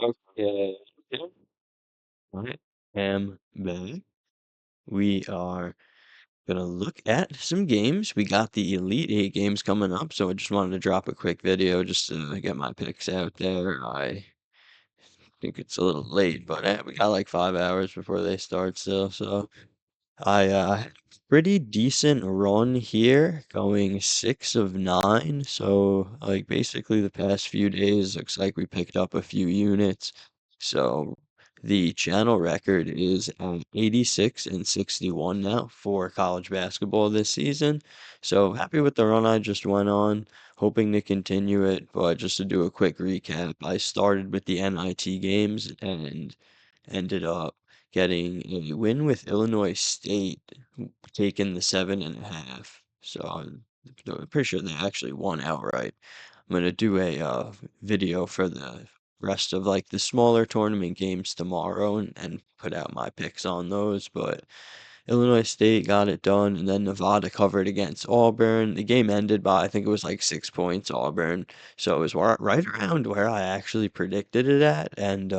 Okay, I am back. We are gonna look at some games. We got the Elite Eight games coming up, so I just wanted to drop a quick video just to get my picks out there. I think it's a little late, but we got like 5 hours before they start still, so I had a pretty decent run here, going 6 of 9. So like basically the past few days looks like we picked up a few units. So the channel record is at 86 and 61 now for college basketball this season. So happy with the run I just went on, hoping to continue it. But just to do a quick recap, I started with the NIT games and ended up getting a win with Illinois State, taking the 7.5. So I'm pretty sure they actually won outright. I'm gonna do a video for the rest of like the smaller tournament games tomorrow and put out my picks on those. But Illinois State got it done, and then Nevada covered against Auburn. The game ended by I think it was like 6 points Auburn, so it was right around where I actually predicted it at, and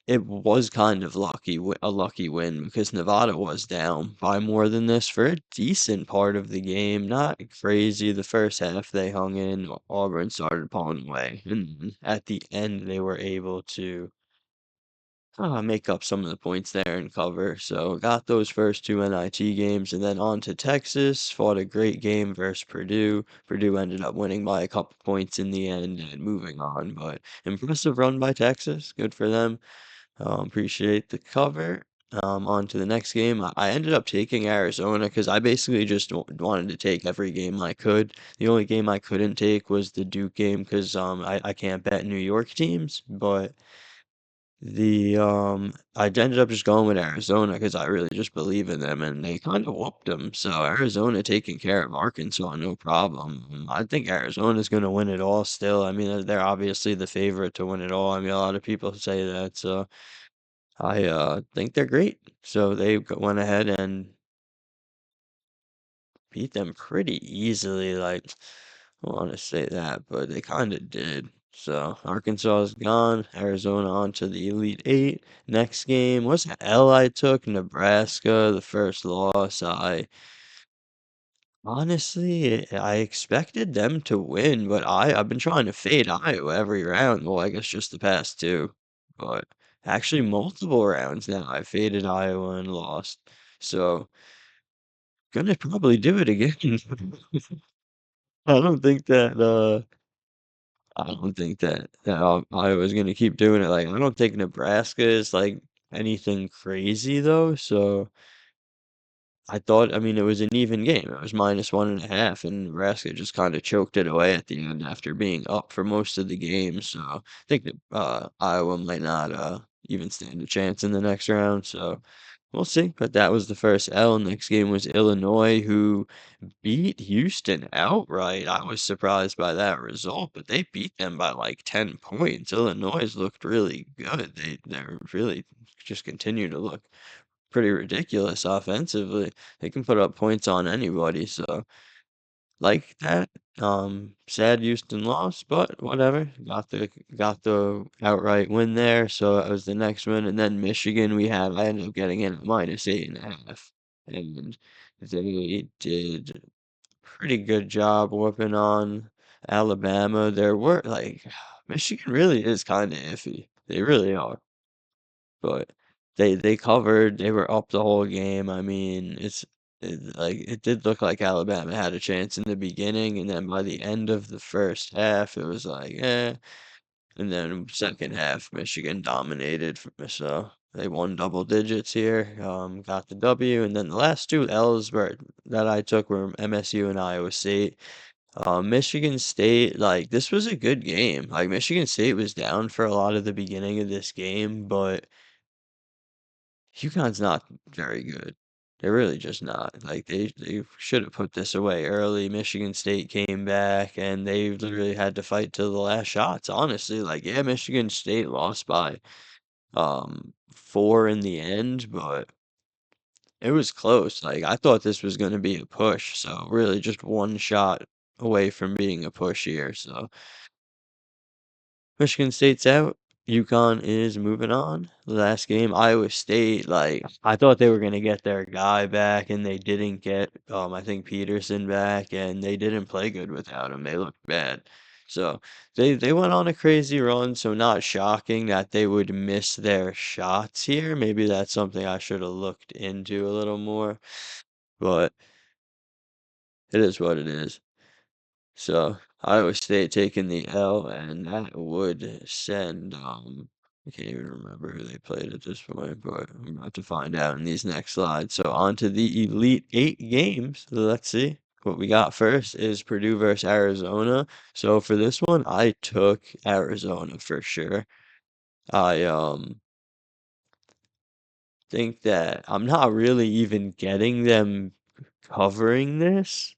it was kind of a lucky win because Nevada was down by more than this for a decent part of the game. Not crazy. The first half they hung in, Auburn started pulling away, and at the end they were able to make up some of the points there and cover. So got those first two NIT games, and then on to Texas. Fought a great game versus Purdue. Purdue ended up winning by a couple points in the end and moving on, but impressive run by Texas. Good for them. Appreciate the cover. On to the next game. I ended up taking Arizona because I basically just wanted to take every game I could. The only game I couldn't take was the Duke game because I can't bet New York teams. But I ended up just going with Arizona because I really just believe in them, and they kind of whooped them. So Arizona taking care of Arkansas, no problem. I think Arizona's going to win it all still. I mean, they're obviously the favorite to win it all. I mean, a lot of people say that, so. I think they're great. So they went ahead and beat them pretty easily. Like, I want to say that, but they kind of did. So Arkansas is gone. Arizona on to the Elite Eight. Next game was L I took Nebraska, the first loss. I expected them to win, but I've been trying to fade Iowa every round. Well, I guess just the past two, but actually multiple rounds now. I faded Iowa and lost, so gonna probably do it again. I don't think that Iowa's gonna keep doing it. Like I don't think Nebraska is like anything crazy though, so. I mean, it was an even game. It was -1.5, and Nebraska just kind of choked it away at the end after being up for most of the game. So I think that Iowa might not even stand a chance in the next round. So we'll see. But that was the first L. Next game was Illinois, who beat Houston outright. I was surprised by that result, but they beat them by like 10 points. Illinois looked really good. They're really just continue to look pretty ridiculous offensively. They can put up points on anybody, so like that. Sad Houston lost, but whatever. Got the outright win there, so that was the next one. And then Michigan, I ended up getting in at -8.5, and they did a pretty good job whooping on Alabama. There were like Michigan really is kind of iffy. They really are. But they covered, they were up the whole game. I mean, it did look like Alabama had a chance in the beginning, and then by the end of the first half, it was like, eh. And then second half, Michigan dominated, so they won double digits here, got the W, and then the last two L's that I took were MSU and Iowa State. Michigan State, like this was a good game. Like Michigan State was down for a lot of the beginning of this game, but UConn's not very good. They're really just not. Like they should have put this away early. Michigan State came back and they literally had to fight till the last shots. Honestly, like yeah, Michigan State lost by 4 in the end, but it was close. Like I thought this was going to be a push. So really just one shot away from being a push here. So Michigan State's out. UConn is moving on. Last game, Iowa State, like I thought they were gonna get their guy back, and they didn't get I think Peterson back, and they didn't play good without him. They looked bad. So they went on a crazy run, so not shocking that they would miss their shots here. Maybe that's something I should have looked into a little more, but it is what it is. So Iowa State taking the L, and that would send I can't even remember who they played at this point, but I'm about to find out in these next slides. So on to the Elite Eight games. Let's see. What we got first is Purdue versus Arizona. So for this one, I took Arizona for sure. I think that I'm not really even getting them covering this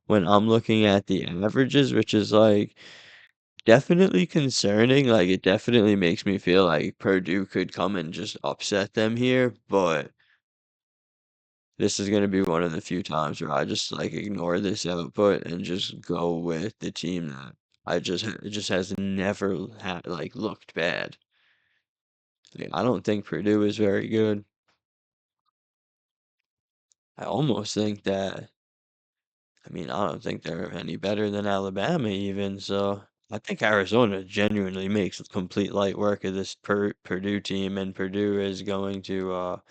when I'm looking at the averages, which is like definitely concerning. Like, it definitely makes me feel like Purdue could come and just upset them here, but this is going to be one of the few times where I just like ignore this output and just go with the team that it just has never had like looked bad. Like, I don't think Purdue is very good. I almost think that I don't think they're any better than Alabama even, so I think Arizona genuinely makes complete light work of this Purdue team, and Purdue is going to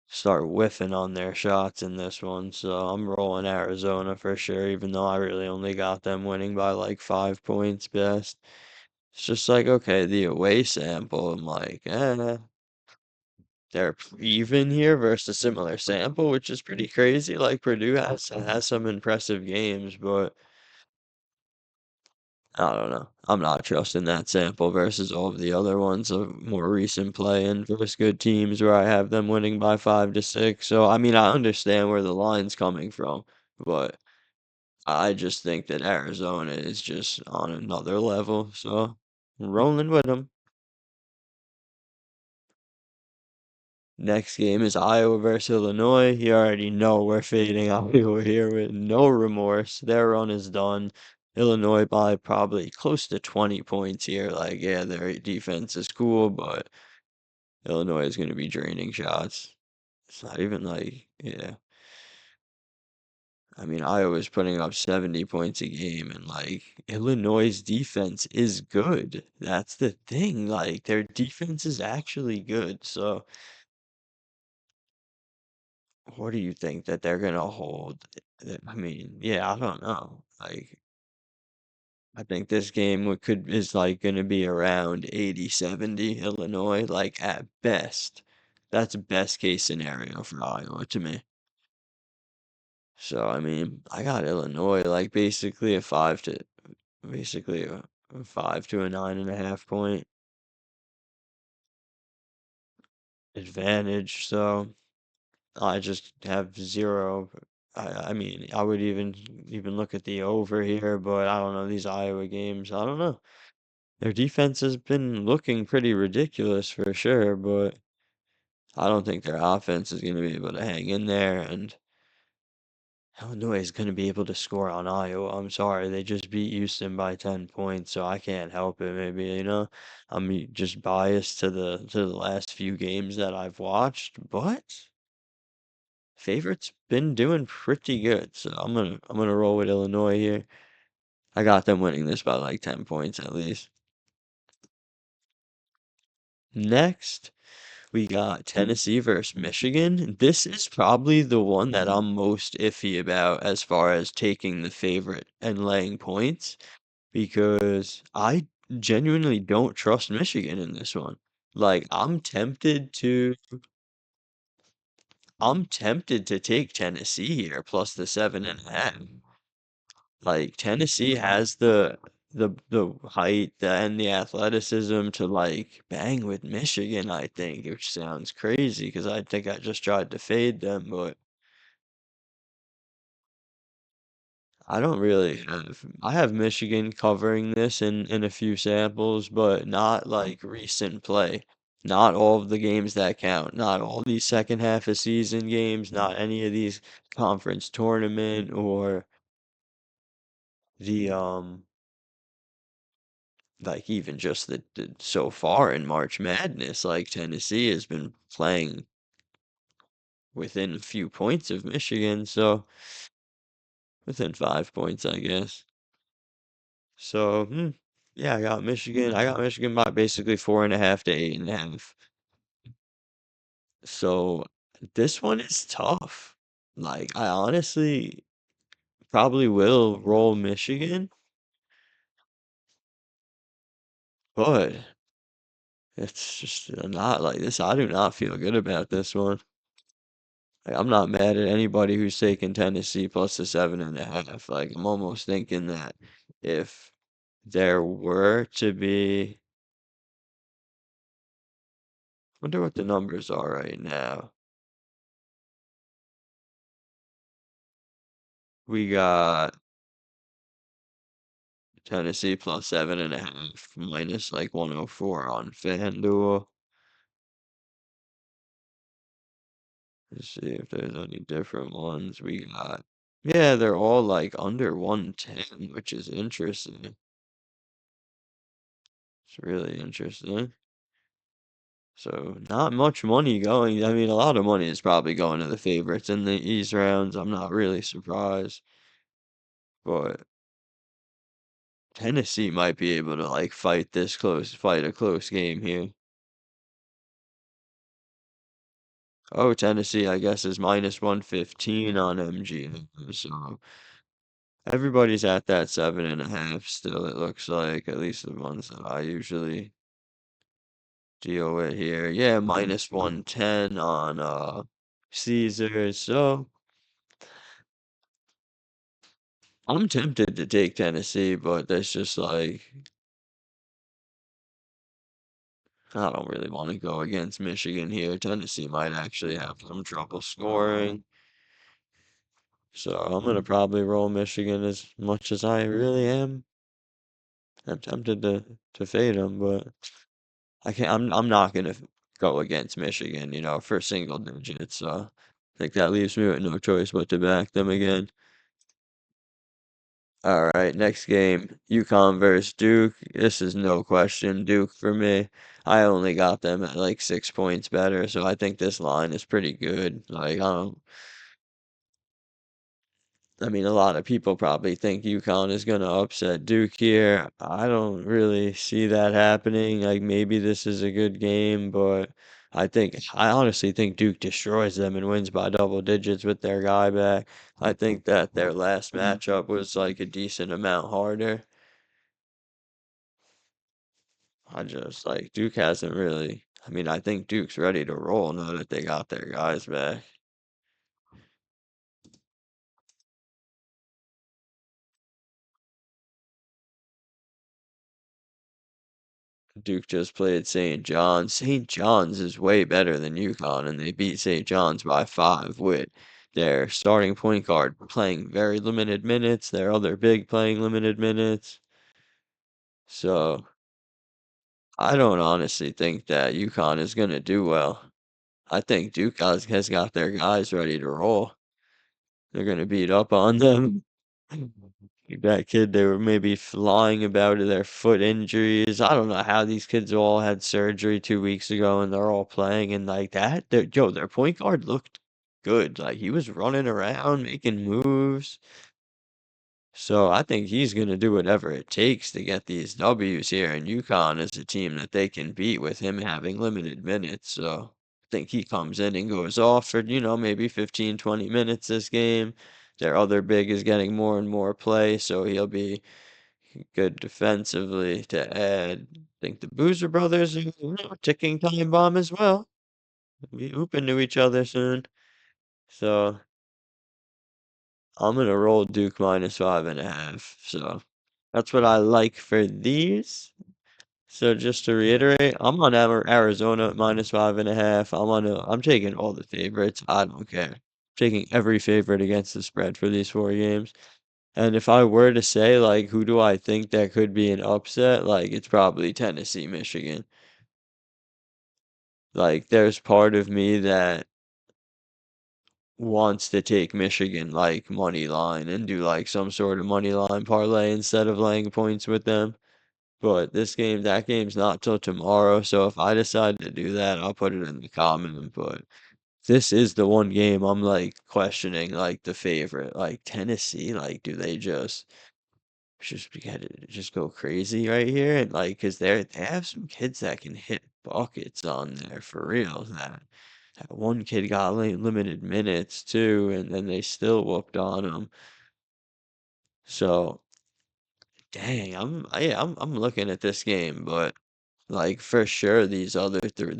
start whiffing on their shots in this one. So I'm rolling Arizona for sure, even though I really only got them winning by like 5 points best. It's just like, okay, the away sample, I'm like, they're even here versus a similar sample, which is pretty crazy. Like Purdue has some impressive games, but I don't know. I'm not trusting that sample versus all of the other ones of more recent play and versus good teams where I have them winning by 5 to 6. So I mean, I understand where the line's coming from, but I just think that Arizona is just on another level. So rolling with them. Next game is Iowa versus Illinois. You already know we're fading Iowa here with no remorse. Their run is done. Illinois by probably close to 20 points here. Like, yeah, their defense is cool, but Illinois is going to be draining shots. It's not even like, yeah. I mean, Iowa's putting up 70 points a game, and like, Illinois' defense is good. That's the thing. Like, their defense is actually good. So, what do you think that they're gonna hold? I mean, yeah, I don't know. Like, I think this game could is like gonna be around 80-70 Illinois, like at best. That's best case scenario for Iowa to me. So I mean, I got Illinois like basically a 5 to a 9.5 point advantage. So I just have zero. I mean, I would even look at the over here, but I don't know these Iowa games. I don't know. Their defense has been looking pretty ridiculous for sure, but I don't think their offense is going to be able to hang in there. And Illinois is going to be able to score on Iowa. I'm sorry, they just beat Houston by 10 points, so I can't help it. Maybe, I'm just biased to the last few games that I've watched, but favorite's been doing pretty good, so I'm gonna roll with Illinois here. I got them winning this by like 10 points at least. Next, we got Tennessee versus Michigan. This is probably the one that I'm most iffy about as far as taking the favorite and laying points because I genuinely don't trust Michigan in this one. Like I'm tempted to take Tennessee here plus the 7.5. Like Tennessee has the height and the athleticism to like bang with Michigan, I think, which sounds crazy because I think I just tried to fade them, but I have Michigan covering this in a few samples, but not like recent play. Not all of the games that count. Not all these second half of season games, not any of these conference tournament or the like even just the so far in March Madness, like Tennessee has been playing within a few points of Michigan, so within 5 points, I guess. So, yeah, I got Michigan. I got Michigan by basically 4.5 to 8.5. So this one is tough. Like, I honestly probably will roll Michigan, but it's just not like this. I do not feel good about this one. Like, I'm not mad at anybody who's taking Tennessee plus the 7.5. Like, I'm almost thinking that if there were to be, wonder what the numbers are right now. We got Tennessee plus 7.5 minus like 104 on FanDuel. Let's see if there's any different ones we got. Yeah, they're all like under 110, which is interesting. It's really interesting. So not much money going. I mean, a lot of money is probably going to the favorites in these rounds. I'm not really surprised, but Tennessee might be able to like fight a close game here. Oh, Tennessee, I guess, is minus 115 on MG. So everybody's at that 7.5 still, it looks like, at least the ones that I usually deal with here. Yeah, minus 110 on Caesars. So I'm tempted to take Tennessee, but that's just like I don't really want to go against Michigan here. Tennessee might actually have some trouble scoring. So I'm gonna probably roll Michigan as much as I really am. I'm tempted to fade them, but I can't. I'm not gonna go against Michigan, for single digits. So I think that leaves me with no choice but to back them again. All right, next game, Uconn versus Duke. This is no question Duke for me. I only got them at like 6 points better, so I think this line is pretty good. Like I mean, a lot of people probably think UConn is going to upset Duke here. I don't really see that happening. Like, maybe this is a good game, but I honestly think Duke destroys them and wins by double digits with their guy back. I think that their last matchup was like a decent amount harder. I just like Duke hasn't really. I mean, I think Duke's ready to roll now that they got their guys back. Duke just played St. John's. St. John's is way better than UConn, and they beat St. John's by 5 with their starting point guard playing very limited minutes, their other big playing limited minutes. So I don't honestly think that UConn is going to do well. I think Duke has got their guys ready to roll. They're going to beat up on them. That kid, they were maybe lying about their foot injuries. I don't know how these kids all had surgery 2 weeks ago and they're all playing and like that. Their point guard looked good. Like he was running around, making moves. So I think he's gonna do whatever it takes to get these W's here. And UConn is a team that they can beat with him having limited minutes. So I think he comes in and goes off for, maybe 15, 20 minutes this game. Their other big is getting more and more play, so he'll be good defensively to add. I think the Boozer brothers are, ticking time bomb as well. Be hooping to each other soon. So I'm gonna roll Duke minus 5.5. So that's what I like for these. So just to reiterate, I'm on Arizona at minus 5.5. I'm taking all the favorites. I don't care. Taking every favorite against the spread for these 4 games. And if I were to say, like, who do I think that could be an upset? Like, it's probably Tennessee, Michigan. Like, there's part of me that wants to take Michigan, like, money line and do, like, some sort of money line parlay instead of laying points with them. But that game's not till tomorrow. So if I decide to do that, I'll put it in the comment. But this is the one game I'm like questioning, like the favorite, like Tennessee. Like, do they just go crazy right here? And like, cause they have some kids that can hit buckets on there for real. That one kid got limited minutes too, and then they still whooped on him. So dang, I'm looking at this game, but like for sure the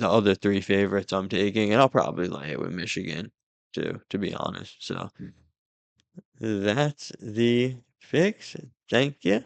other three favorites I'm taking, and I'll probably lay it with Michigan too, to be honest. So that's the fix. Thank you.